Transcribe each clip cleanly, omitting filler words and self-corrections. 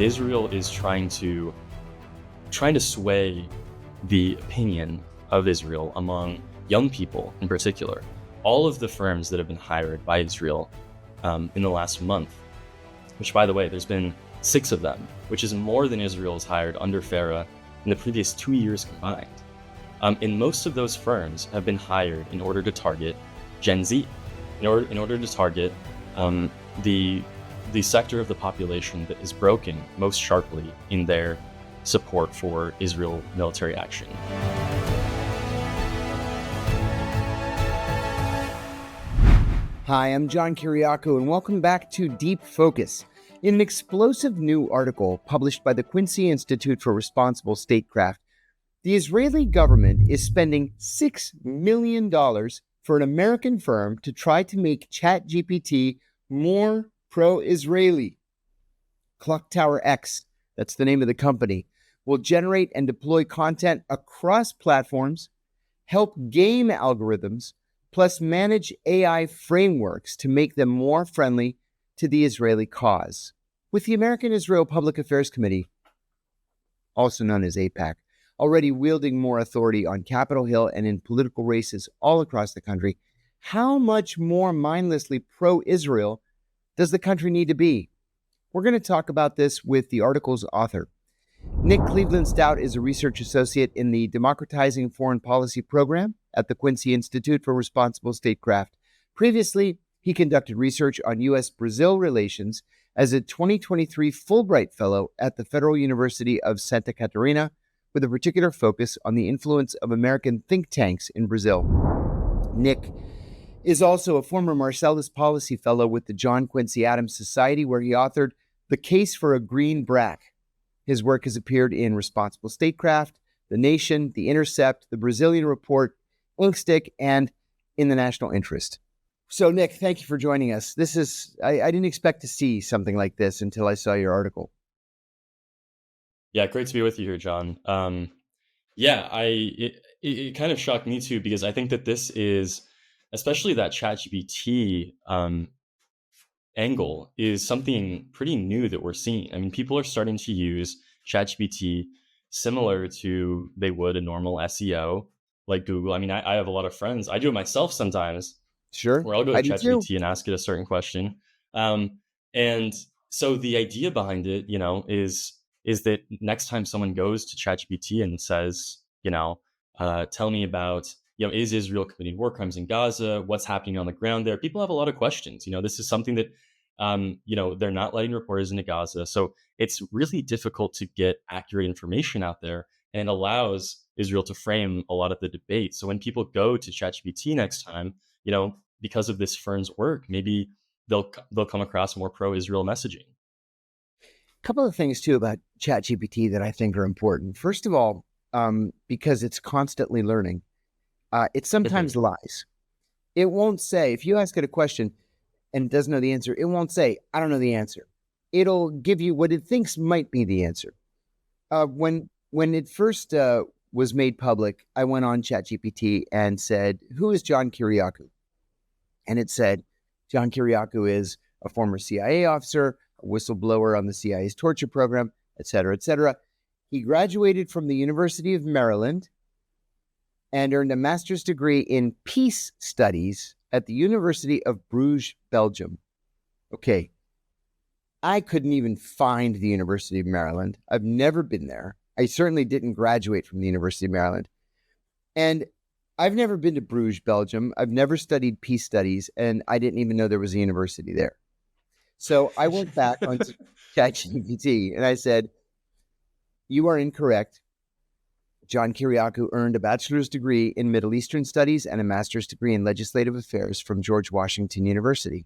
Israel is trying to sway the opinion of Israel among young people in particular. All of the firms that have been hired by Israel in the last month, which, by the way, there's been 6 of them, which is more than Israel has hired under FARA in the previous 2 years combined. And most of those firms have been hired in order to target Gen Z, in order to target the sector of the population that is broken most sharply in their support for Israel military action. Hi, I'm John Kiriakou, and welcome back to Deep Focus. In an explosive new article published by the Quincy Institute for Responsible Statecraft, the Israeli government is spending $6 million for an American firm to try to make ChatGPT more pro-Israeli. Clock Tower X, that's the name of the company, will generate and deploy content across platforms, help game algorithms, plus manage AI frameworks to make them more friendly to the Israeli cause. With the American Israel Public Affairs Committee, also known as AIPAC, already wielding more authority on Capitol Hill and in political races all across the country, how much more mindlessly pro-Israel does the country need to be? We're going to talk about this with the article's author. Nick Cleveland-Stout is a research associate in the Democratizing Foreign Policy program at the Quincy Institute for Responsible Statecraft. Previously, he conducted research on U.S.-Brazil relations as a 2023 Fulbright Fellow at the Federal University of Santa Catarina, with a particular focus on the influence of American think tanks in Brazil. Nick is also a former Marcellus Policy Fellow with the John Quincy Adams Society, where he authored The Case for a Green BRAC. His work has appeared in Responsible Statecraft, The Nation, The Intercept, The Brazilian Report, Inkstick, and In the National Interest. So, Nick, thank you for joining us. I didn't expect to see something like this until I saw your article. Yeah, great to be with you here, John. It kind of shocked me too, because I think that this is, especially that ChatGPT angle, is something pretty new that we're seeing. I mean, people are starting to use ChatGPT similar to they would a normal SEO like Google. I mean, I have a lot of friends. I do it myself sometimes. Sure. Where I'll go to ChatGPT and ask it a certain question. And so the idea behind it, is that next time someone goes to ChatGPT and says, tell me about, is Israel committing war crimes in Gaza? What's happening on the ground there? People have a lot of questions. This is something that, they're not letting reporters into Gaza. So it's really difficult to get accurate information out there, and allows Israel to frame a lot of the debate. So when people go to ChatGPT next time, because of this firm's work, maybe they'll come across more pro-Israel messaging. A couple of things, too, about ChatGPT that I think are important. First of all, because it's constantly learning, it sometimes lies. It won't say, if you ask it a question and it doesn't know the answer, it won't say, I don't know the answer. It'll give you what it thinks might be the answer. When it first was made public, I went on ChatGPT and said, who is John Kiriakou? And it said, John Kiriakou is a former CIA officer, a whistleblower on the CIA's torture program, et cetera, et cetera. He graduated from the University of Maryland and earned a master's degree in peace studies at the University of Bruges, Belgium. Okay, I couldn't even find the University of Maryland. I've never been there. I certainly didn't graduate from the University of Maryland. And I've never been to Bruges, Belgium. I've never studied peace studies, and I didn't even know there was a university there. So I went back on ChatGPT and I said, you are incorrect. John Kiriakou earned a bachelor's degree in Middle Eastern Studies and a master's degree in legislative affairs from George Washington University.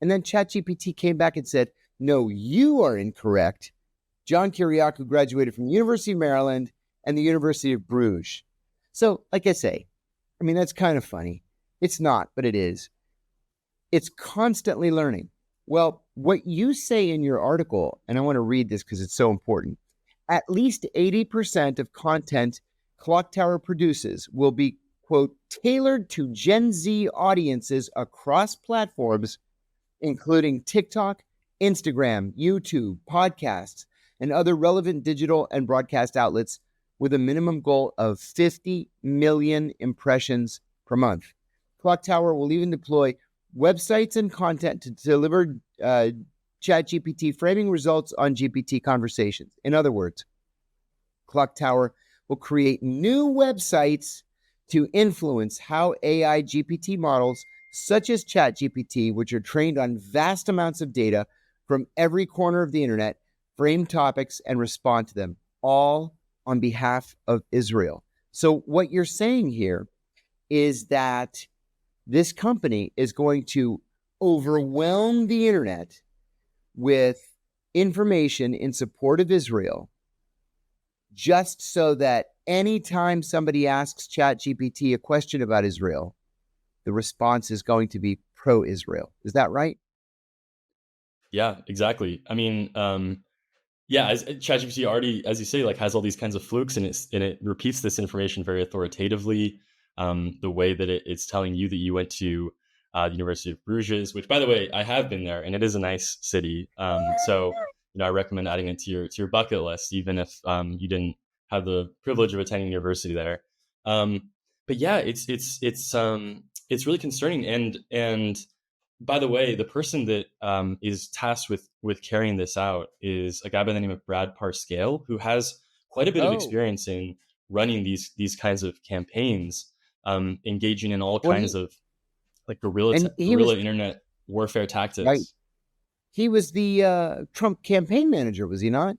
And then ChatGPT came back and said, no, you are incorrect. John Kiriakou graduated from the University of Maryland and the University of Bruges. So, like I say, I mean, that's kind of funny. It's not, but it is. It's constantly learning. Well, what you say in your article, and I want to read this because it's so important, at least 80% of content Clock Tower produces will be, quote, tailored to Gen Z audiences across platforms, including TikTok, Instagram, YouTube, podcasts, and other relevant digital and broadcast outlets with a minimum goal of 50 million impressions per month. Clock Tower will even deploy websites and content to deliver ChatGPT framing results on GPT conversations. In other words, Clock Tower will create new websites to influence how AI GPT models, such as ChatGPT, which are trained on vast amounts of data from every corner of the internet, frame topics and respond to them, all on behalf of Israel. So what you're saying here is that this company is going to overwhelm the internet with information in support of Israel, just so that anytime somebody asks ChatGPT a question about Israel, the response is going to be pro-Israel. Is that right? Yeah, exactly. I mean, yeah, as ChatGPT already, as you say, like has all these kinds of flukes, and it repeats this information very authoritatively. The way that it's telling you that you went to the University of Bruges, which, by the way, I have been there, and it is a nice city. So I recommend adding it to your bucket list, even if you didn't have the privilege of attending university there. But yeah, it's really concerning, and by the way, the person that is tasked with carrying this out is a guy by the name of Brad Parscale, who has quite a bit of Oh, experience in running these kinds of campaigns, engaging in all well, kinds of like and he guerrilla was internet warfare right. tactics. He was the Trump campaign manager, was he not?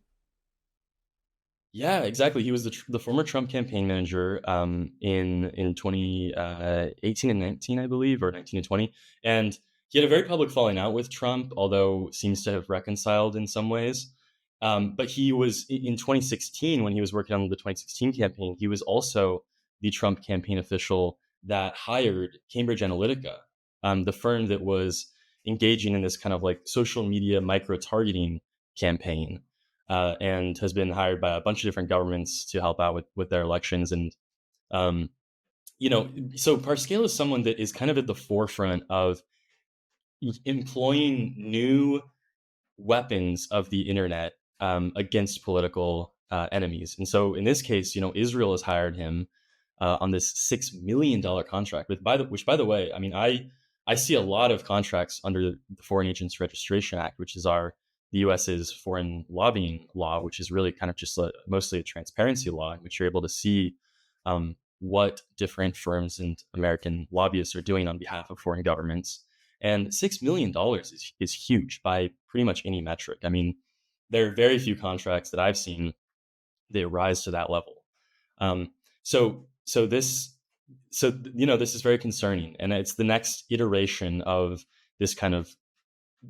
Yeah, exactly. He was the former Trump campaign manager in 2018 and 19, I believe, or 19 and 20. And he had a very public falling out with Trump, although seems to have reconciled in some ways. But he was in 2016, when he was working on the 2016 campaign, he was also the Trump campaign official that hired Cambridge Analytica, the firm that was engaging in this kind of like social media micro targeting campaign, and has been hired by a bunch of different governments to help out with their elections. And um, so Parscale is someone that is kind of at the forefront of employing new weapons of the internet against political enemies. And so in this case, Israel has hired him on this $6 million contract. Which, by the way, I mean, I see a lot of contracts under the Foreign Agents Registration Act, which is the U.S.'s foreign lobbying law, which is really kind of just mostly a transparency law, in which you're able to see what different firms and American lobbyists are doing on behalf of foreign governments. And $6 million is huge by pretty much any metric. I mean, there are very few contracts that I've seen that rise to that level. Um, so this is very concerning, and it's the next iteration of this kind of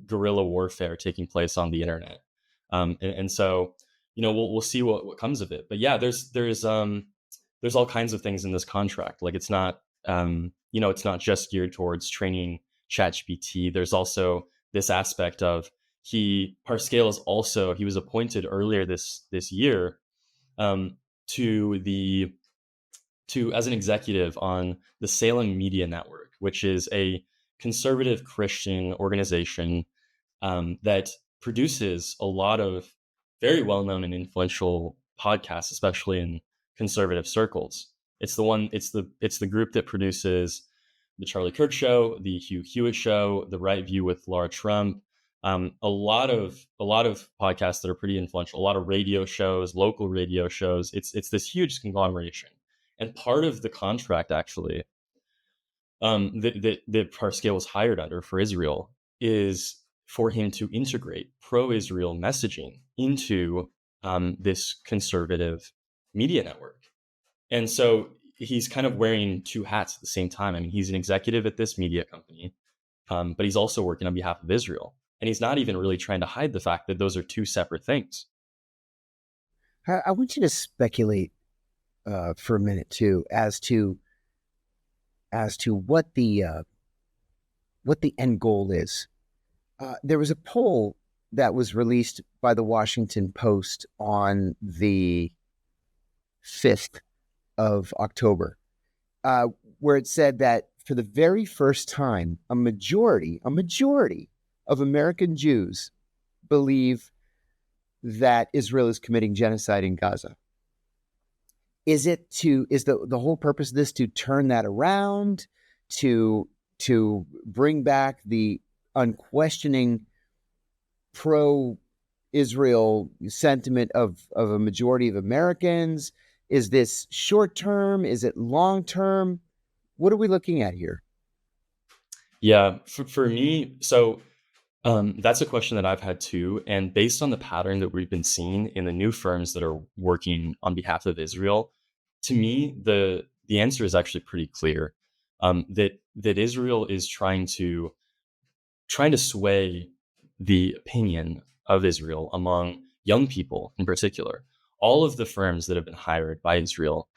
guerrilla warfare taking place on the internet. And so we'll see what comes of it. But yeah, there's all kinds of things in this contract. Like it's not just geared towards training ChatGPT. There's also this aspect of Parscale is also, he was appointed earlier this year um, to the to as an executive on the Salem Media Network, which is a conservative Christian organization that produces a lot of very well-known and influential podcasts, especially in conservative circles. It's the group that produces the Charlie Kirk Show, the Hugh Hewitt Show, the Right View with Laura Trump. A lot of podcasts that are pretty influential. A lot of radio shows, local radio shows. It's this huge conglomeration, and part of the contract actually that Parscale was hired under for Israel is for him to integrate pro-Israel messaging into this conservative media network. And so he's kind of wearing two hats at the same time. I mean, he's an executive at this media company, but he's also working on behalf of Israel. And he's not even really trying to hide the fact that those are two separate things. I want you to speculate for a minute too, as to what the end goal is. There was a poll that was released by the Washington Post on the 5th of October, where it said that for the very first time, a majority of American Jews believe that Israel is committing genocide in Gaza? Is the whole purpose of this to turn that around, to bring back the unquestioning pro-Israel sentiment of a majority of Americans? Is this short term? Is it long term? What are we looking at here? Yeah, for me, so that's a question that I've had too. And based on the pattern that we've been seeing in the new firms that are working on behalf of Israel, to me, the answer is actually pretty clear. That Israel is trying to sway the opinion of Israel among young people in particular. All of the firms that have been hired by Israel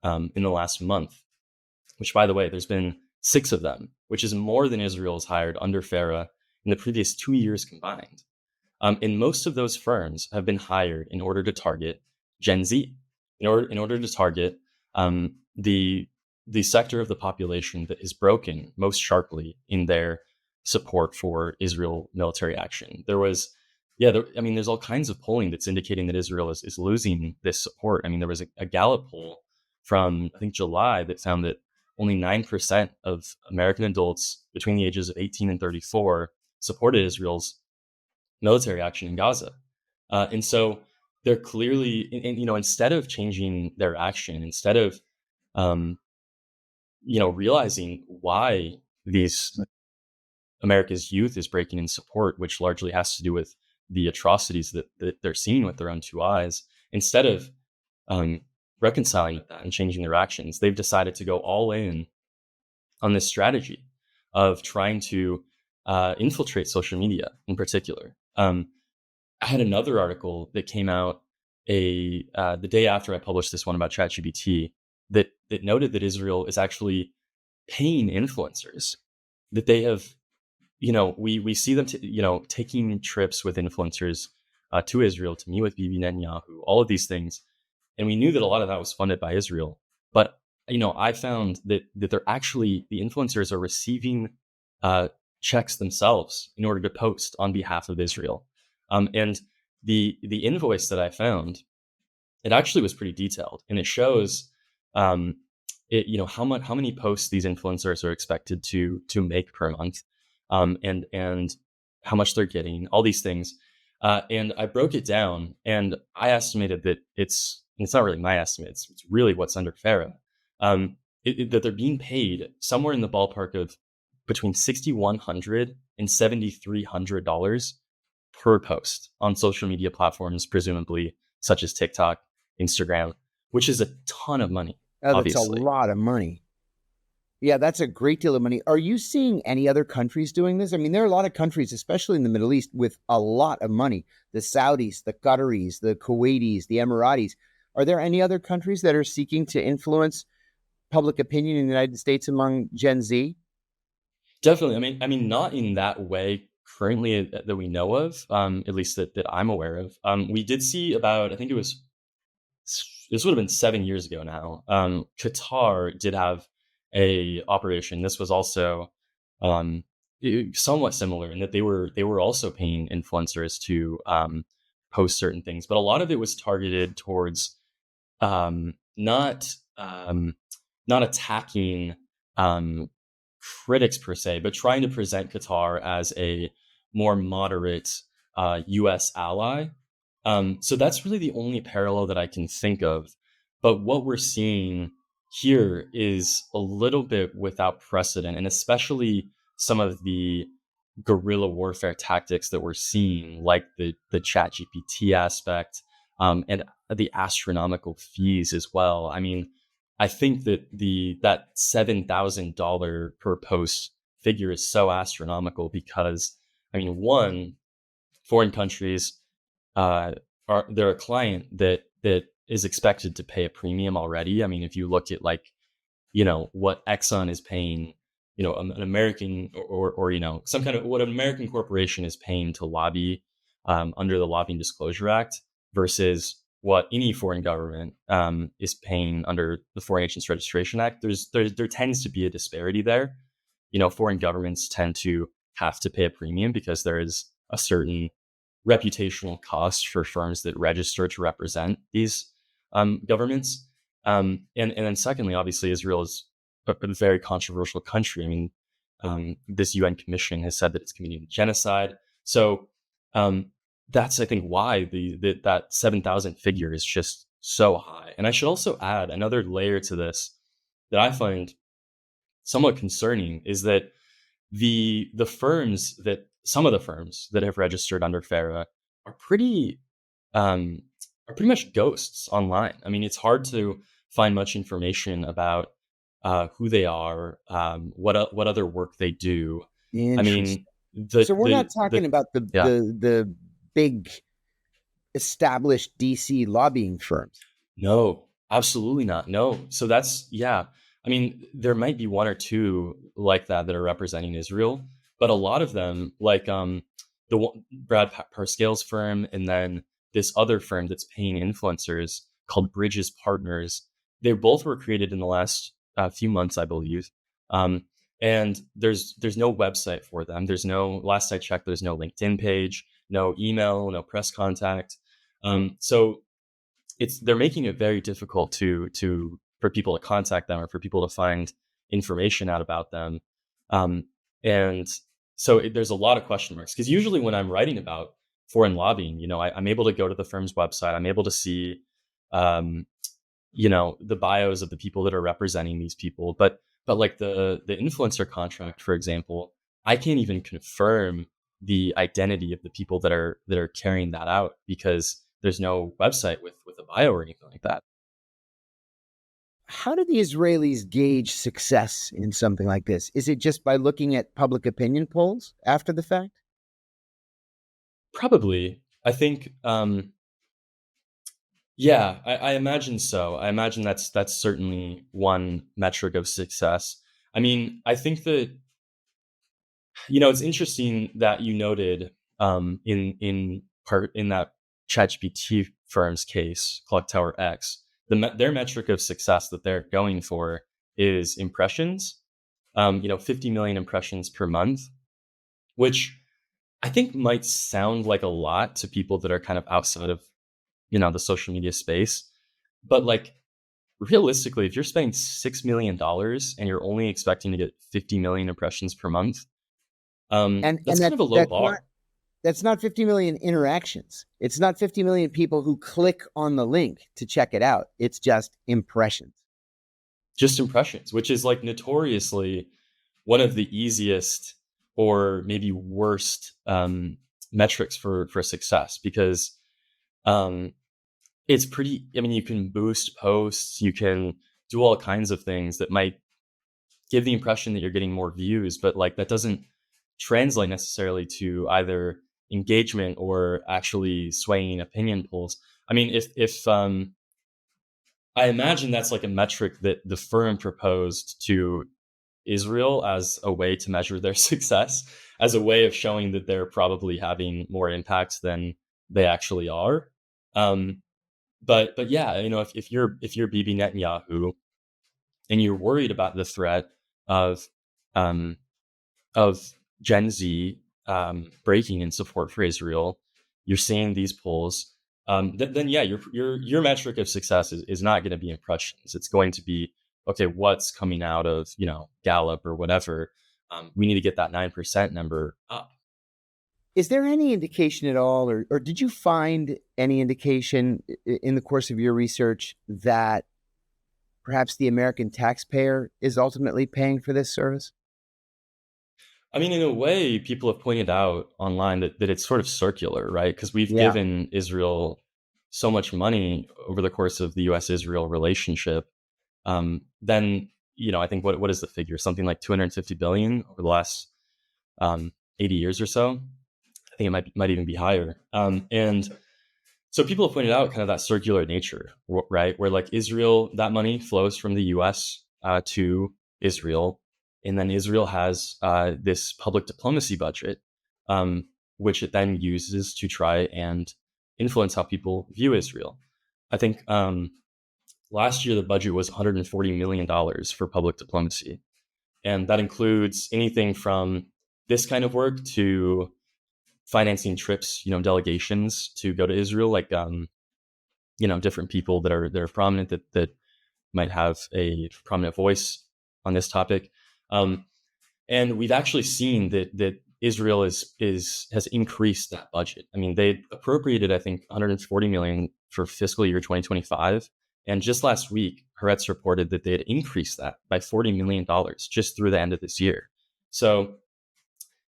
in the last month, which, by the way, there's been 6 of them, which is more than Israel has hired under FARA in the previous 2 years combined. And most of those firms have been hired in order to target Gen Z, in order to target the sector of the population that is broken most sharply in their support for Israel military action. There's all kinds of polling that's indicating that Israel is losing this support. I mean, there was a Gallup poll from, I think, July that found that only 9% of American adults between the ages of 18 and 34 supported Israel's military action in Gaza. And so they're clearly, instead of changing their action, instead of, realizing why these America's youth is breaking in support, which largely has to do with the atrocities that they're seeing with their own 2 eyes, instead of reconciling with that and changing their actions, they've decided to go all in on this strategy of trying to infiltrate social media in particular. I had another article that came out the day after I published this one about ChatGBT that noted that Israel is actually paying influencers, that they have, we see them, taking trips with influencers to Israel to meet with Bibi Netanyahu, all of these things. And we knew that a lot of that was funded by Israel. But, I found that the influencers are receiving checks themselves in order to post on behalf of Israel. And the invoice that I found, it actually was pretty detailed, and it shows how many posts these influencers are expected to make per month, and how much they're getting, all these things. And I broke it down, and I estimated that it's not really my estimate. It's really what's under FARA. That they're being paid somewhere in the ballpark of between $6,100 and $7,300 per post on social media platforms, presumably such as TikTok, Instagram, which is a ton of money. Oh, that's obviously a lot of money. Yeah, that's a great deal of money. Are you seeing any other countries doing this? I mean, there are a lot of countries, especially in the Middle East, with a lot of money. The Saudis, the Qataris, the Kuwaitis, the Emiratis. Are there any other countries that are seeking to influence public opinion in the United States among Gen Z? Definitely. I mean, not in that way currently that we know of, at least that I'm aware of. We did see about, I think this would have been 7 years ago now. Qatar did have a operation. This was also somewhat similar in that they were also paying influencers to post certain things, but a lot of it was targeted towards not attacking critics per se, but trying to present Qatar as a more moderate U.S. ally. So that's really the only parallel that I can think of. But what we're seeing here is a little bit without precedent, and especially some of the guerrilla warfare tactics that we're seeing, like the ChatGPT aspect, and the astronomical fees as well. I mean, I think that that $7,000 per post figure is so astronomical because, I mean, one, foreign countries they're a client that is expected to pay a premium already. I mean, if you look at what Exxon is paying, an American or some kind of what an American corporation is paying to lobby under the Lobbying Disclosure Act versus what any foreign government is paying under the Foreign Agents Registration Act, there tends to be a disparity there. Foreign governments tend to have to pay a premium because there is a certain reputational cost for firms that register to represent these governments. And then secondly, obviously, Israel is a very controversial country. I mean, this UN commission has said that it's committing genocide. So that's, I think, why that 7,000 figure is just so high. And I should also add another layer to this that I find somewhat concerning is that some of the firms that have registered under FARA are pretty much ghosts online. I mean, it's hard to find much information about who they are, what other work they do. I Interesting. mean, So we're not talking about yeah. the big established DC lobbying firms. No, absolutely not. No. So that's, yeah. I mean, there might be one or two like that are representing Israel, but a lot of them, like the one, Parscale's firm, and then this other firm that's paying influencers called Bridges Partners. They both were created in the last few months, I believe. And there's no website for them. There's no, last I checked, there's no LinkedIn page, no email, no press contact. So they're making it very difficult for people to contact them or for people to find information out about them. And so there's a lot of question marks, because usually when I'm writing about foreign lobbying, I'm able to go to the firm's website. I'm able to see, the bios of the people that are representing these people. But like the influencer contract, for example, I can't even confirm the identity of the people that are carrying that out, because there's no website with a bio or anything like that. How do the Israelis gauge success in something like this? Is it just by looking at public opinion polls after the fact? Probably. I think, yeah, I imagine so. I imagine that's certainly one metric of success. I mean, I think that, it's interesting that you noted in part in that ChatGPT firm's case, Clock Tower X, their metric of success that they're going for is impressions. 50 million impressions per month, which I think might sound like a lot to people that are kind of outside of, the social media space. But like, realistically, if you're spending $6 million and you're only expecting to get 50 million impressions per month, And that's kind of a low bar. that's not 50 million interactions. It's not 50 million people who click on the link to check it out. It's just impressions. Just impressions, which is like notoriously one of the easiest or maybe worst metrics for success, because it's pretty, I mean, you can boost posts, you can do all kinds of things that might give the impression that you're getting more views, but like that doesn't translate necessarily to either engagement or actually swaying opinion polls. I mean, if I imagine that's like a metric that the firm proposed to Israel as a way to measure their success, as a way of showing that they're probably having more impact than they actually are. But yeah, if you're Bibi Netanyahu and you're worried about the threat of um, of Gen Z breaking in support for Israel, you're seeing these polls. Then yeah, your metric of success is not going to be impressions. It's going to be, okay, what's coming out of Gallup or whatever. We need to get that 9% number up. Is there any indication at all, or did you find any indication in the course of your research that perhaps the American taxpayer is ultimately paying for this service? I mean, in a way, people have pointed out online that it's sort of circular, right? Because we've Yeah. given Israel so much money over the course of the U.S.-Israel relationship. Then, I think what is the figure? Something like 250 billion over the last 80 years or so. I think it might even be higher. And so people have pointed out kind of that circular nature, right? Where like Israel, that money flows from the U.S. To Israel, and then Israel has this public diplomacy budget, which it then uses to try and influence how people view Israel. I think last year the budget was $140 million for public diplomacy, and that includes anything from this kind of work to financing trips, delegations to go to Israel, like different people that are prominent that might have a prominent voice on this topic. And we've actually seen that Israel has increased that budget. I mean, they appropriated, I think, 140 million for fiscal year 2025, and just last week, Haaretz reported that they had increased that by $40 million just through the end of this year. So,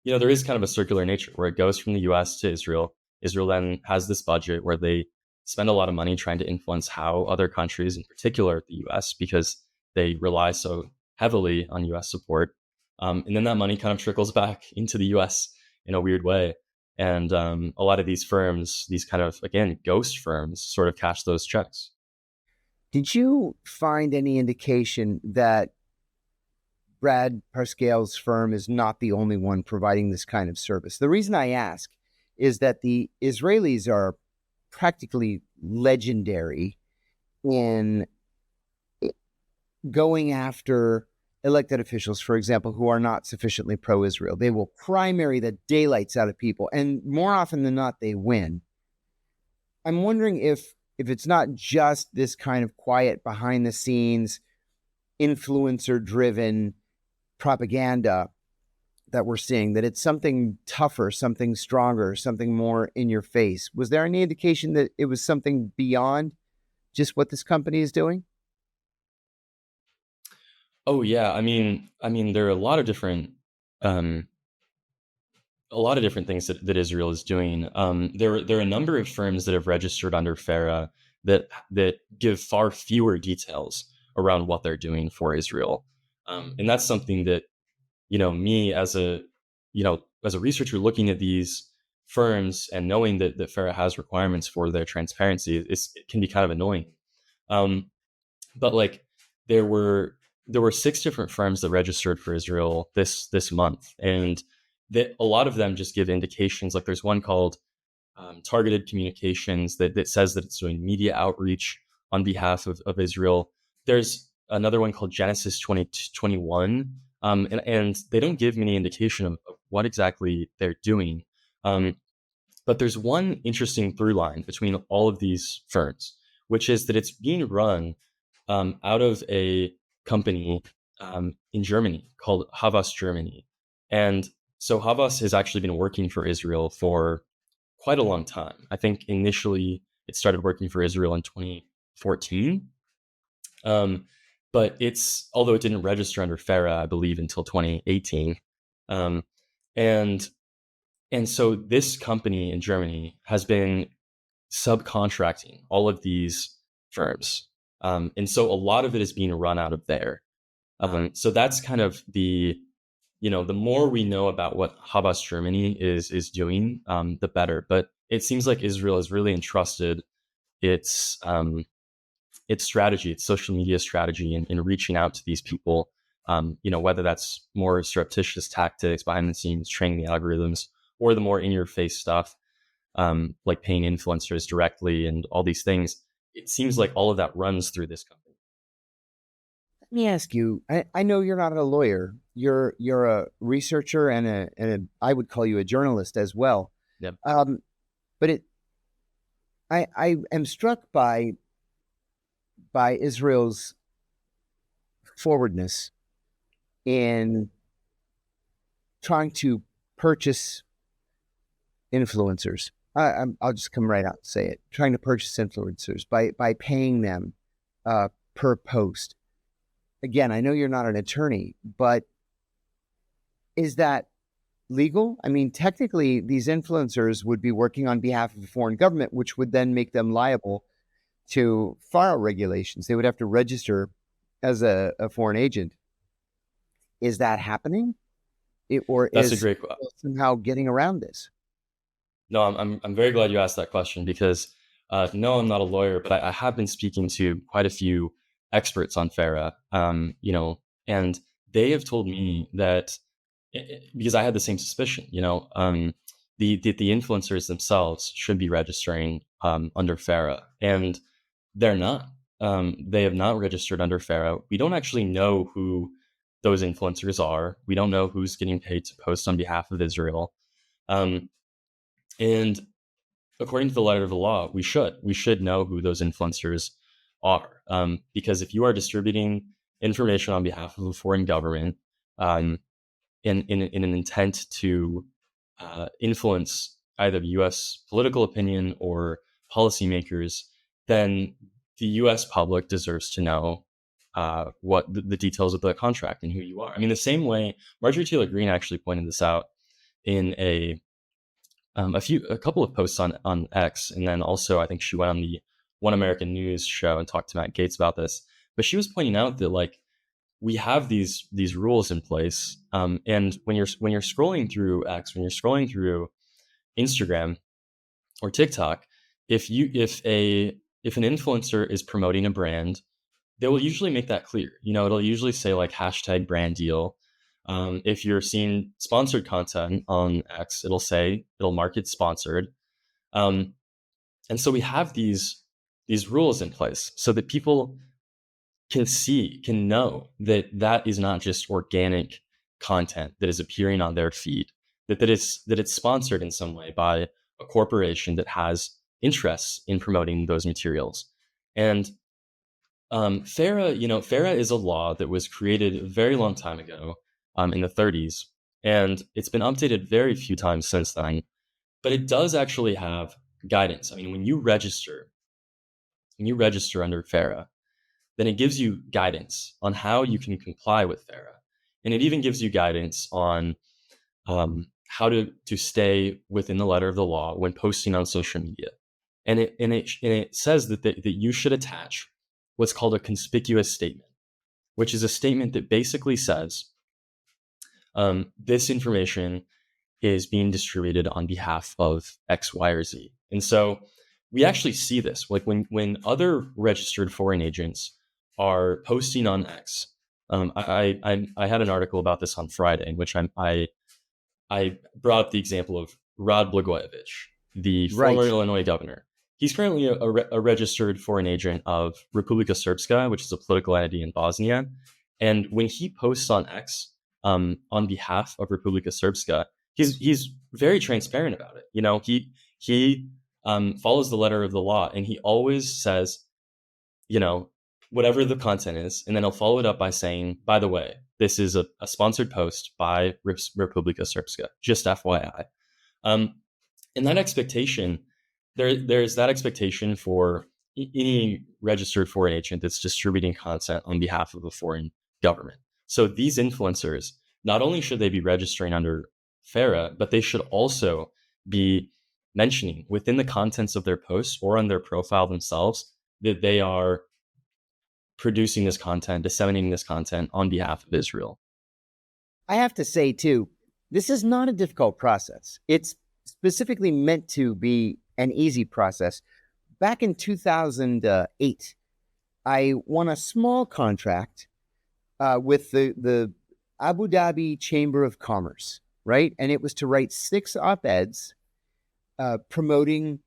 there is kind of a circular nature where it goes from the U.S. to Israel. Israel then has this budget where they spend a lot of money trying to influence how other countries, in particular the U.S., because they rely so heavily on U.S. support. And then that money kind of trickles back into the US in a weird way. And a lot of these firms, these kind of, again, ghost firms, sort of cash those checks. Did you find any indication that Brad Parscale's firm is not the only one providing this kind of service? The reason I ask is that the Israelis are practically legendary in going after elected officials, for example, who are not sufficiently pro-Israel. They will primary the daylights out of people, and more often than not, they win. I'm wondering if it's not just this kind of quiet, behind-the-scenes, influencer-driven propaganda that we're seeing, that it's something tougher, something stronger, something more in your face. Was there any indication that it was something beyond just what this company is doing? Oh yeah, there are um, a lot of different things that Israel is doing. There are a number of firms that have registered under FARA that give far fewer details around what they're doing for Israel, and that's something that me as a researcher looking at these firms and knowing that FARA has requirements for their transparency, it can be kind of annoying. But like there were 6 different firms that registered for Israel this month, and that a lot of them just give indications. Like there's one called Targeted Communications that says that it's doing media outreach on behalf of Israel. There's another one called Genesis 2021, and they don't give many indication of what exactly they're doing. But there's one interesting through line between all of these firms, which is that it's being run out of a company in Germany called Havas Germany. And so Havas has actually been working for Israel for quite a long time. I think initially it started working for Israel in 2014. But although it didn't register under FARA, I believe, until 2018. Um, and and so this company in Germany has been subcontracting all of these firms. And so a lot of it is being run out of there. So that's kind of the more we know about what Habas Germany is doing, the better. But it seems like Israel has really entrusted its strategy, its social media strategy in reaching out to these people, whether that's more surreptitious tactics behind the scenes, training the algorithms, or the more in your face stuff, like paying influencers directly and all these things. It seems like all of that runs through this company. Let me ask you, I know you're not a lawyer. You're a researcher and I would call you a journalist as well. Yep. But I am struck by Israel's forwardness in trying to purchase influencers. I'll just come right out and say it. Trying to purchase influencers by paying them per post. Again, I know you're not an attorney, but is that legal? I mean, technically, these influencers would be working on behalf of a foreign government, which would then make them liable to FARA regulations. They would have to register as a foreign agent. Is that happening? That's a great question. Somehow getting around this? No, I'm very glad you asked that question because no, I'm not a lawyer, but I have been speaking to quite a few experts on FARA, and they have told me that because I had the same suspicion, the influencers themselves should be registering under FARA, and they're not. They have not registered under FARA. We don't actually know who those influencers are. We don't know who's getting paid to post on behalf of Israel. And according to the letter of the law, we should know who those influencers are, because if you are distributing information on behalf of a foreign government, um, in an intent to influence either U.S. political opinion or policymakers, then the U.S. public deserves to know what the details of the contract and who you are. I mean, the same way Marjorie Taylor Greene actually pointed this out in a couple of posts on X, and then also I think she went on the One American News show and talked to Matt Gaetz about this. But she was pointing out that, like, we have these rules in place, and when you're scrolling through X, when you're scrolling through Instagram or TikTok, if an influencer is promoting a brand, they will usually make that clear. It'll usually say like hashtag brand deal. If you're seeing sponsored content on X, it'll mark it sponsored. And so we have these rules in place so that people can know that that is not just organic content that is appearing on their feed, that it's sponsored in some way by a corporation that has interests in promoting those materials. And FARA is a law that was created a very long time ago, in the 30s, and it's been updated very few times since then. But it does actually have guidance. I mean, when you register under FARA, then it gives you guidance on how you can comply with FARA, and it even gives you guidance on how to stay within the letter of the law when posting on social media. And it says that you should attach what's called a conspicuous statement, which is a statement that basically says this information is being distributed on behalf of X, Y, or Z. And so we actually see this, like when other registered foreign agents are posting on X. I had an article about this on Friday in which I brought up the example of Rod Blagojevich, the Right. former Illinois governor. He's currently a registered foreign agent of Republika Srpska, which is a political entity in Bosnia. And when he posts on X on behalf of Republika Srpska, he's very transparent about it. He follows the letter of the law, and he always says, whatever the content is, and then he'll follow it up by saying, by the way, this is a sponsored post by Republika Srpska, just FYI. And that expectation, there's that expectation for any registered foreign agent that's distributing content on behalf of a foreign government. So these influencers, not only should they be registering under FARA, but they should also be mentioning within the contents of their posts or on their profile themselves that they are producing this content, disseminating this content on behalf of Israel. I have to say, too, this is not a difficult process. It's specifically meant to be an easy process. Back in 2008, I won a small contract with the Abu Dhabi Chamber of Commerce, right? And it was to write 6 op-eds promoting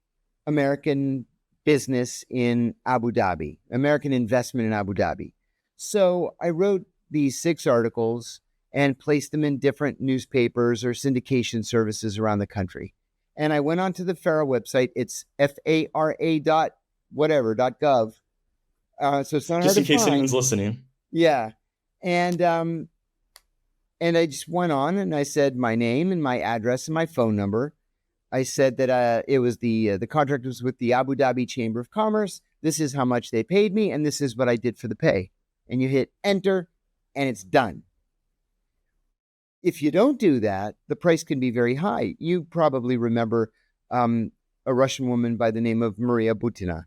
American business in Abu Dhabi, American investment in Abu Dhabi. So I wrote these 6 articles and placed them in different newspapers or syndication services around the country. And I went onto the FARA website. It's FARA.gov. So it's not just hard in to case find. anyone's listening. Yeah. And I just went on and I said my name and my address and my phone number. I said that it was the contract was with the Abu Dhabi Chamber of Commerce. This is how much they paid me, and this is what I did for the pay. And you hit enter, and it's done. If you don't do that, the price can be very high. You probably remember a Russian woman by the name of Maria Butina.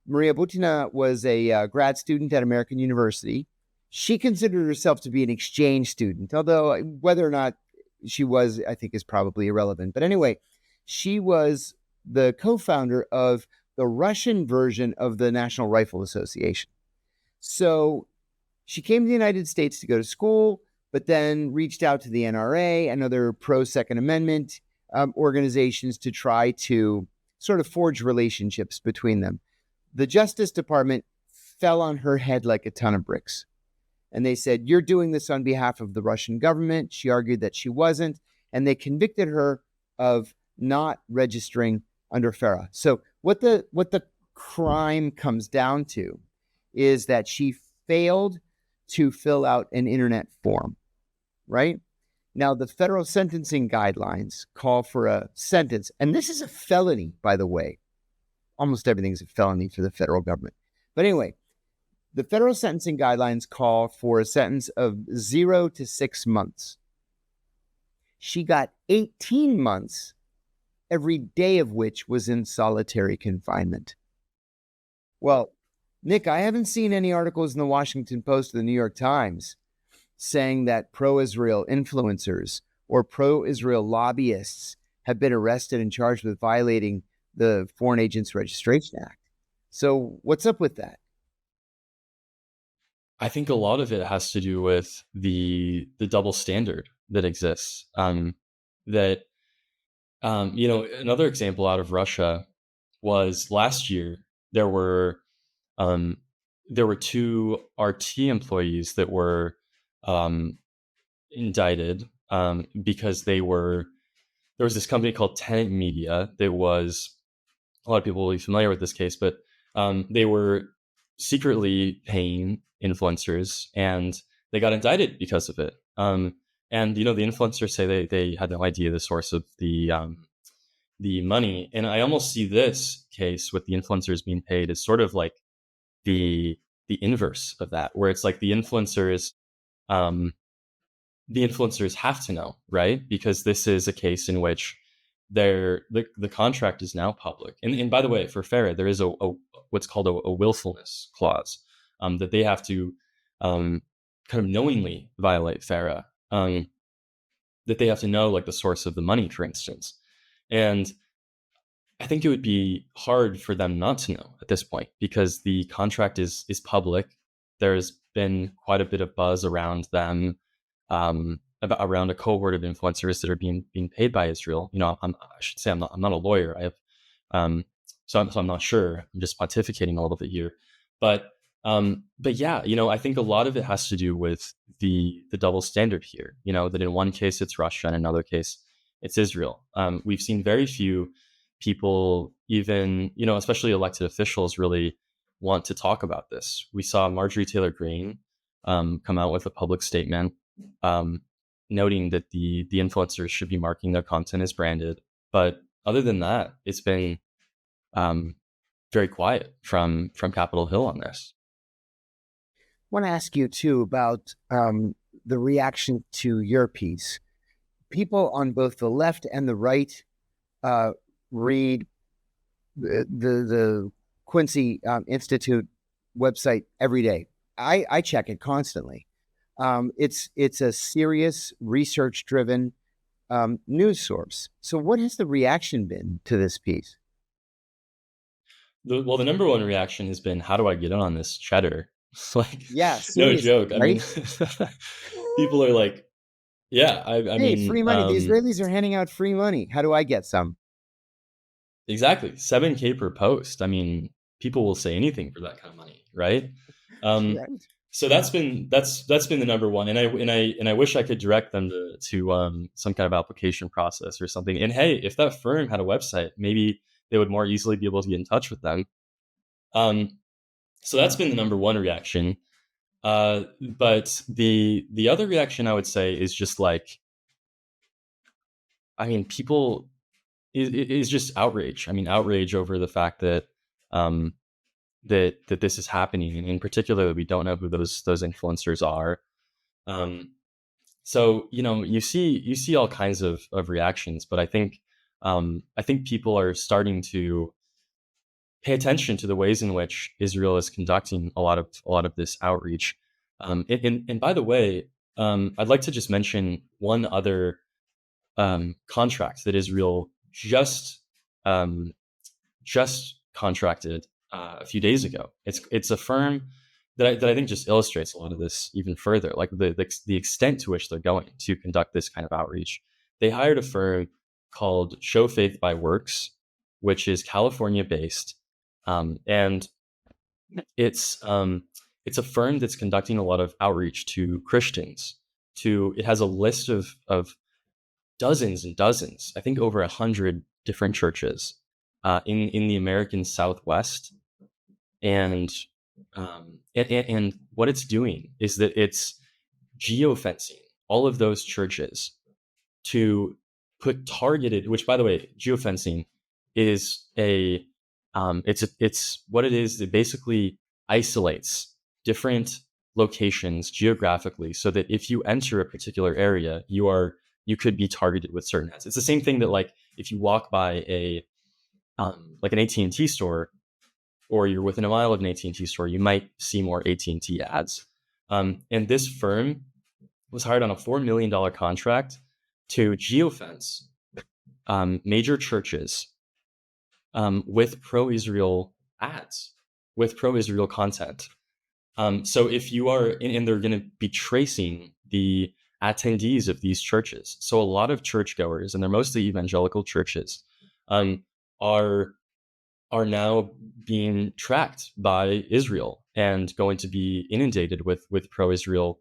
Maria Butina was a grad student at American University. She considered herself to be an exchange student, although whether or not she was, I think, is probably irrelevant. But anyway, she was the co-founder of the Russian version of the National Rifle Association. So she came to the United States to go to school, but then reached out to the NRA and other pro-Second Amendment organizations to try to sort of forge relationships between them. The Justice Department fell on her head like a ton of bricks. And they said, you're doing this on behalf of the Russian government. She argued that she wasn't. And they convicted her of not registering under FARA. So what the crime comes down to is that she failed to fill out an internet form, right? Now, the federal sentencing guidelines call for a sentence, and this is a felony, by the way. Almost everything's a felony for the federal government. But anyway, the federal sentencing guidelines call for a sentence of 0 to 6 months. She got 18 months, every day of which was in solitary confinement. Well, Nick, I haven't seen any articles in the Washington Post or the New York Times saying that pro-Israel influencers or pro-Israel lobbyists have been arrested and charged with violating the Foreign Agents Registration Act. So what's up with that? I think a lot of it has to do with the double standard that exists. Another example out of Russia was last year. There were 2 RT employees that were indicted because there was this company called Tenant Media that was, a lot of people will be familiar with this case, but they were secretly paying influencers and they got indicted because of it. And the influencers say they had no idea the source of the money. And I almost see this case with the influencers being paid as sort of like the inverse of that, where it's like the influencers have to know, right? Because this is a case in which the contract is now public. And by the way, for FARA, there is a what's called a willfulness clause that they have to kind of knowingly violate FARA, that they have to know like the source of the money, for instance. And I think it would be hard for them not to know at this point because the contract is public. There's been quite a bit of buzz around them, around a cohort of influencers that are being paid by Israel. I should say I'm not a lawyer. I have, so I'm not sure. I'm just pontificating a little bit here, but yeah, I think a lot of it has to do with the double standard here. That in one case it's Russia, and in another case it's Israel. We've seen very few people, even especially elected officials, really want to talk about this. We saw Marjorie Taylor Greene come out with a public statement noting that the influencers should be marking their content as branded. But other than that, it's been very quiet from Capitol Hill on this. I want to ask you too about the reaction to your piece. People on both the left and the right read the Quincy Institute website every day. I check it constantly. It's a serious, research-driven news source. So what has the reaction been to this piece? The number one reaction has been, how do I get in on this cheddar? Like, yeah, no joke. Right? I mean, people are like, yeah, I hey, mean, free money. The Israelis are handing out free money. How do I get some? Exactly. $7,000 per post. I mean, people will say anything for that kind of money, right? Right. So that's been the number one. And I wish I could direct them to some kind of application process or something. And hey, if that firm had a website, maybe they would more easily be able to get in touch with them. So that's been the number one reaction. But the other reaction I would say is just like, I mean, people is just outrage. I mean, outrage over the fact that that this is happening, and in particular, we don't know who those influencers are. So you see all kinds of reactions, but I think people are starting to pay attention to the ways in which Israel is conducting a lot of this outreach. And by the way, I'd like to just mention one other contract that Israel just contracted a few days ago. It's a firm that I think just illustrates a lot of this even further, like the extent to which they're going to conduct this kind of outreach. They hired a firm called Show Faith by Works, which is California based, and it's a firm that's conducting a lot of outreach to Christians. It has a list of dozens and dozens, I think over 100 different churches in the American Southwest. And what it's doing is that it's geofencing all of those churches to put targeted, which by the way, geofencing is it's what it is. It basically isolates different locations geographically so that if you enter a particular area, you could be targeted with certain ads. It's the same thing that, like, if you walk by like an AT&T store, or you're within a mile of an AT&T store, you might see more AT&T ads. And this firm was hired on a $4 million contract to geofence major churches with pro-Israel ads, with pro-Israel content. So if you are, and they're going to be tracing the attendees of these churches. So a lot of churchgoers, and they're mostly evangelical churches, are now being tracked by Israel and going to be inundated with pro-Israel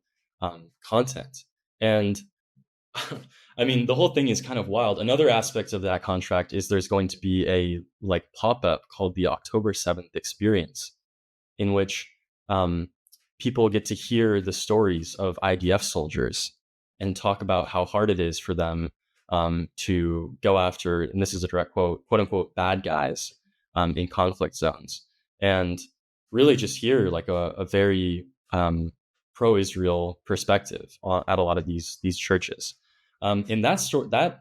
content. And I mean, the whole thing is kind of wild. Another aspect of that contract is there's going to be a like pop-up called the October 7th Experience, in which people get to hear the stories of IDF soldiers and talk about how hard it is for them to go after, and this is a direct quote, quote unquote, bad guys in conflict zones, and really just hear like a very pro-Israel perspective at a lot of these churches. And that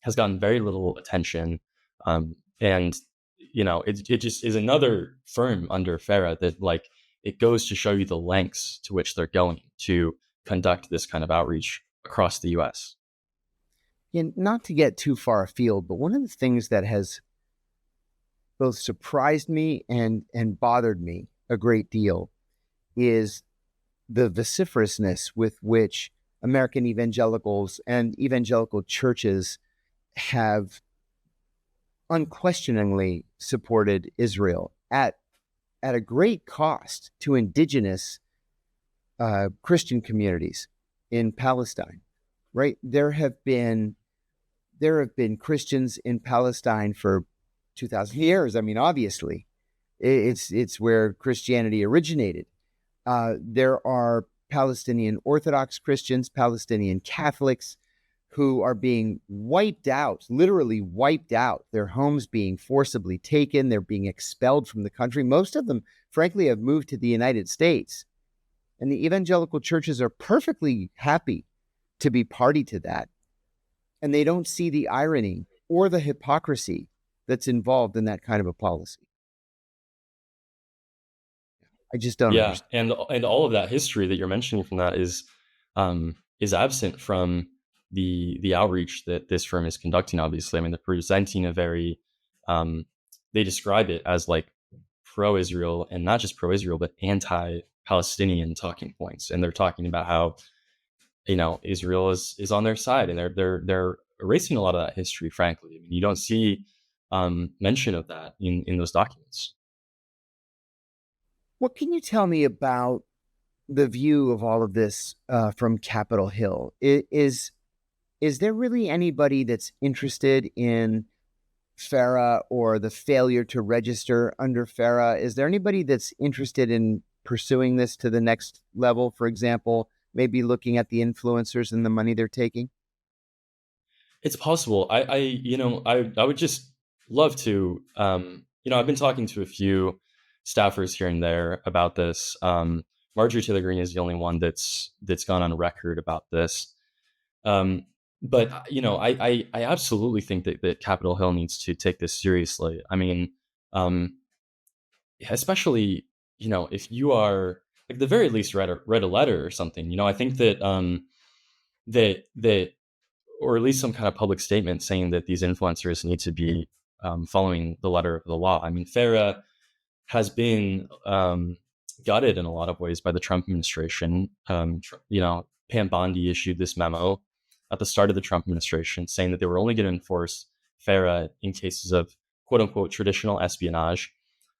has gotten very little attention, and it just is another firm under FARA that, like, it goes to show you the lengths to which they're going to conduct this kind of outreach across the U.S. And not to get too far afield, but one of the things that has both surprised me and bothered me a great deal is the vociferousness with which American evangelicals and evangelical churches have unquestioningly supported Israel at a great cost to indigenous Christian communities in Palestine. Right? There have been Christians in Palestine for 2,000 years. I mean, obviously, it's where Christianity originated. There are Palestinian Orthodox Christians, Palestinian Catholics, who are being wiped out, literally wiped out. Their homes being forcibly taken. They're being expelled from the country. Most of them, frankly, have moved to the United States. And the evangelical churches are perfectly happy to be party to that. And they don't see the irony or the hypocrisy that's involved in that kind of a policy. I just don't understand. And all of that history that you're mentioning from that is absent from the outreach that this firm is conducting. Obviously, I mean, they're presenting a very they describe it as like pro-Israel, and not just pro-Israel, but anti-Palestinian talking points. And they're talking about how Israel is on their side, and they're erasing a lot of that history. Frankly, I mean, you don't see mention of that in those documents. What can you tell me about the view of all of this from Capitol Hill? Is there really anybody that's interested in FARA or the failure to register under FARA? Is there anybody that's interested in pursuing this to the next level? For example, maybe looking at the influencers and the money they're taking? It's possible. I would just love to. I've been talking to a few staffers here and there about this. Marjorie Taylor Greene is the only one that's gone on record about this. But I absolutely think that Capitol Hill needs to take this seriously. I mean, especially if you are, like, the very least read a letter or something. I think that that or at least some kind of public statement saying that these influencers need to be following the letter of the law. I mean, FARA has been gutted in a lot of ways by the Trump administration. Pam Bondi issued this memo at the start of the Trump administration saying that they were only going to enforce FARA in cases of quote unquote traditional espionage.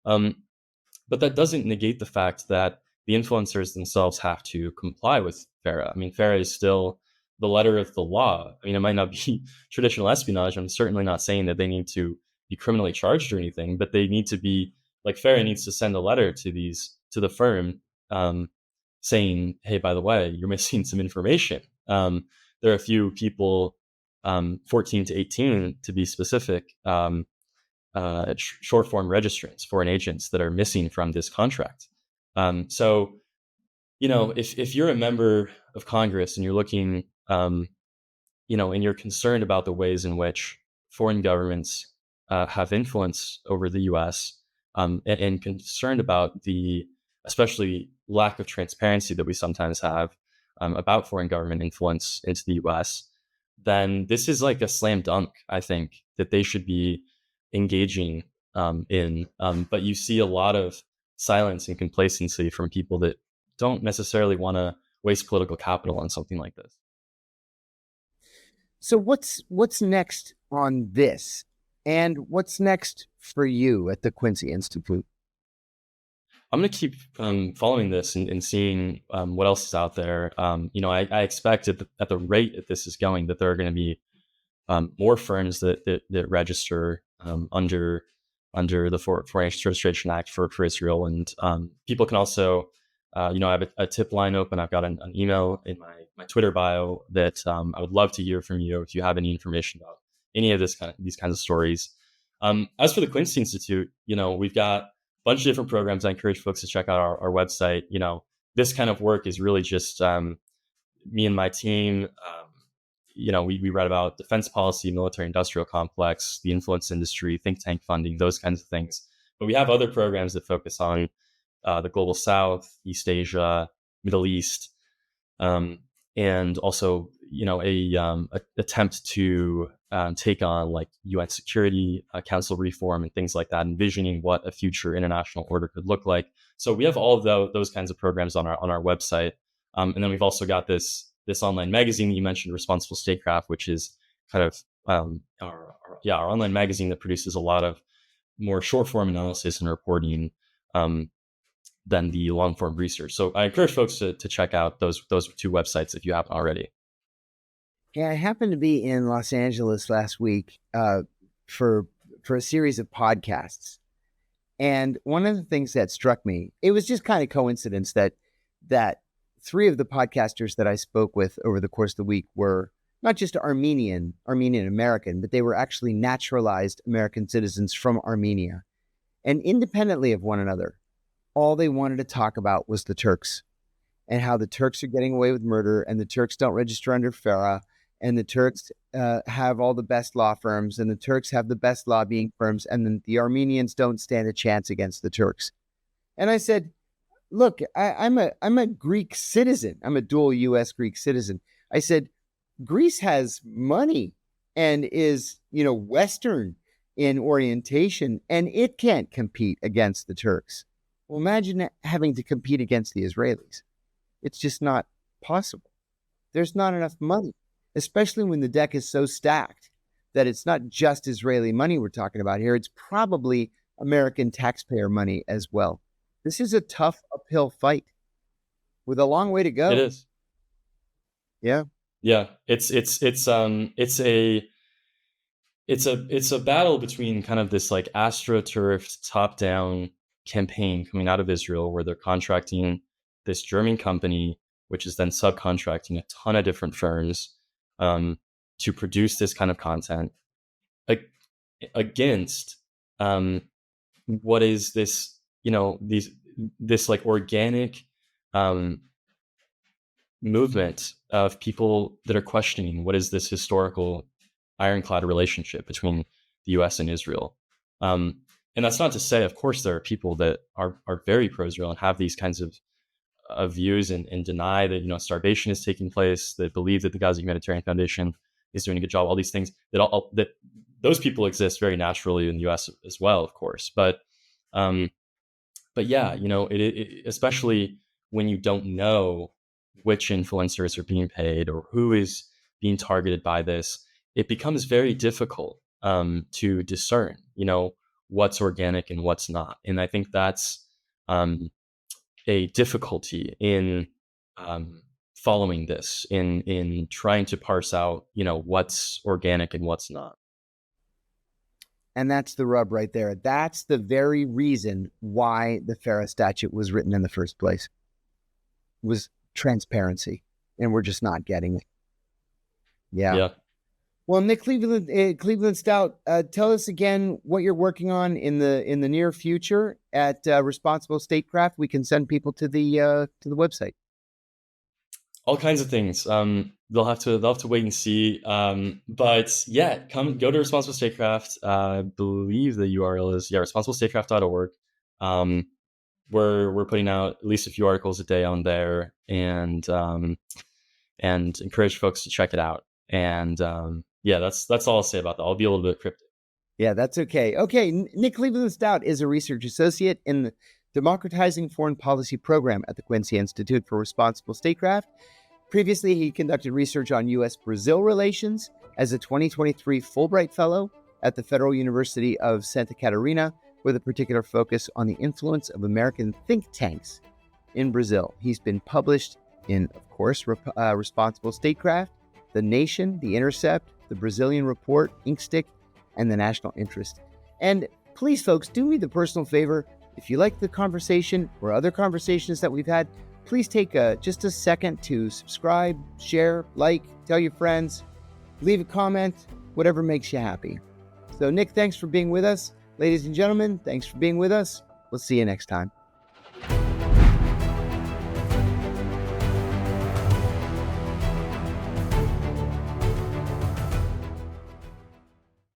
But that doesn't negate the fact that the influencers themselves have to comply with FARA. I mean, FARA is still the letter of the law. I mean, it might not be traditional espionage. I'm certainly not saying that they need to be criminally charged or anything, but they need to be, like, FARA needs to send a letter to the firm, saying, hey, by the way, you're missing some information. There are a few people, 14 to 18 to be specific, short form registrants, foreign agents that are missing from this contract. So, if you're a member of Congress and you're looking, and you're concerned about the ways in which foreign governments have influence over the U.S., and concerned about the especially lack of transparency that we sometimes have about foreign government influence into the U.S., then this is like a slam dunk, I think, that they should be engaging in. But you see a lot of silence and complacency from people that don't necessarily want to waste political capital on something like this. So what's next on this, and what's next for you at the Quincy Institute? I'm going to keep following this and seeing what else is out there. I expect at the rate that this is going, that there are going to be more firms that register under the Foreign Agents Registration Act for Israel, and people can also, I have a tip line open. I've got an email in my Twitter bio that I would love to hear from you if you have any information about any of these kinds of stories. As for the Quincy Institute, we've got a bunch of different programs. I encourage folks to check out our website. This kind of work is really just me and my team. We read about defense policy, military industrial complex, the influence industry, think tank funding, those kinds of things. But we have other programs that focus on the global South, East Asia, Middle East, and also, a attempt to take on like UN Security Council reform and things like that, envisioning what a future international order could look like. So we have all of those kinds of programs on our website, and then we've also got this online magazine that you mentioned, Responsible Statecraft, which is kind of our online magazine that produces a lot of more short form analysis and reporting than the long form research. So I encourage folks to check out those two websites if you haven't already. Yeah, I happened to be in Los Angeles last week for a series of podcasts, and one of the things that struck me, it was just kind of coincidence that three of the podcasters that I spoke with over the course of the week were not just Armenian American, but they were actually naturalized American citizens from Armenia. And independently of one another, all they wanted to talk about was the Turks and how the Turks are getting away with murder, and the Turks don't register under FARA, and the Turks have all the best law firms, and the Turks have the best lobbying firms, and then the Armenians don't stand a chance against the Turks. And I said, look, I'm a Greek citizen. I'm a dual U.S. Greek citizen. I said, Greece has money and is, Western in orientation, and it can't compete against the Turks. Well, imagine having to compete against the Israelis. It's just not possible. There's not enough money, especially when the deck is so stacked that it's not just Israeli money we're talking about here. It's probably American taxpayer money as well. This is a tough uphill fight with a long way to go. It is. Yeah. Yeah. It's a battle between kind of this like astroturfed top-down campaign coming out of Israel, where they're contracting this German company, which is then subcontracting a ton of different firms to produce this kind of content against what is this, this like organic movement of people that are questioning what is this historical ironclad relationship between the U.S. and Israel. And that's not to say, of course, there are people that are very pro-Israel and have these kinds of views and deny that, starvation is taking place, that believe that the Gaza Humanitarian Foundation is doing a good job, all these things, that those people exist very naturally in the U.S. as well, of course. But yeah, it especially when you don't know which influencers are being paid or who is being targeted by this, it becomes very difficult to discern, what's organic and what's not. And I think that's a difficulty in following this in trying to parse out, what's organic and what's not. And that's the rub right there. That's the very reason why the FARA statute was written in the first place, was transparency. And we're just not getting it. Yeah. Well, Nick Cleveland-Stout, tell us again what you're working on in the near future at Responsible Statecraft. We can send people to the website. All kinds of things. They'll have to wait and see. But yeah, go to Responsible Statecraft. I believe the URL is responsiblestatecraft.org. We're putting out at least a few articles a day on there, and encourage folks to check it out. And that's all I'll say about that. I'll be a little bit cryptic. Yeah, that's okay. Okay, Nick Cleveland-Stout is a research associate in the Democratizing Foreign Policy program at the Quincy Institute for Responsible Statecraft. Previously, he conducted research on U.S.-Brazil relations as a 2023 Fulbright Fellow at the Federal University of Santa Catarina, with a particular focus on the influence of American think tanks in Brazil. He's been published in, of course, Responsible Statecraft, The Nation, The Intercept, The Brazilian Report, Inkstick, and The National Interest. And please, folks, do me the personal favor. If you like the conversation or other conversations that we've had, please take just a second to subscribe, share, like, tell your friends, leave a comment, whatever makes you happy. So, Nick, thanks for being with us. Ladies and gentlemen, thanks for being with us. We'll see you next time.